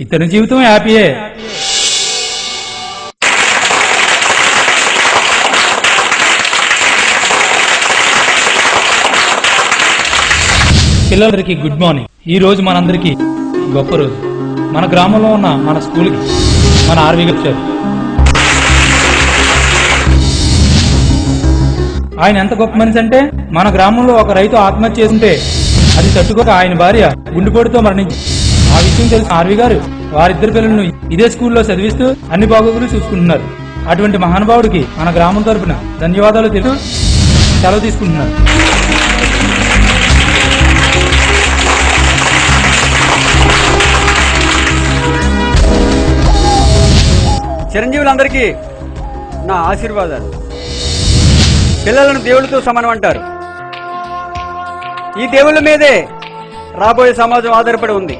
ఇతని జీవితం హ్యాపీయే. పిల్లలందరికీ గుడ్ మార్నింగ్. ఈ రోజు మనందరికీ గొప్ప రోజు. మన గ్రామంలో ఉన్న మన స్కూల్కి మన ఆర్వీ వచ్చారు. ఆయన ఎంత గొప్ప మనిషి అంటే, మన గ్రామంలో ఒక రైతు ఆత్మహత్య చేసుకుంటే అది తట్టుకోక ఆయన భార్య గుండెపోటుతో మరణించింది. ఆ విషయం తెలిసిన ఆర్వీ గారు వారిద్దరు పిల్లలను ఇదే స్కూల్లో చదివిస్తూ అన్ని బాగోగులు చూసుకుంటున్నారు. అటువంటి మహానుభావుడికి మన గ్రామం తరపున ధన్యవాదాలు తెలుసు సెలవు తీసుకుంటున్నారు. చిరంజీవులందరికీ నా ఆశీర్వాదాలు. పిల్లలను దేవుళ్ళతో సమానం అంటారు. ఈ దేవుళ్ళ మీదే రాబోయే సమాజం ఆధారపడి ఉంది.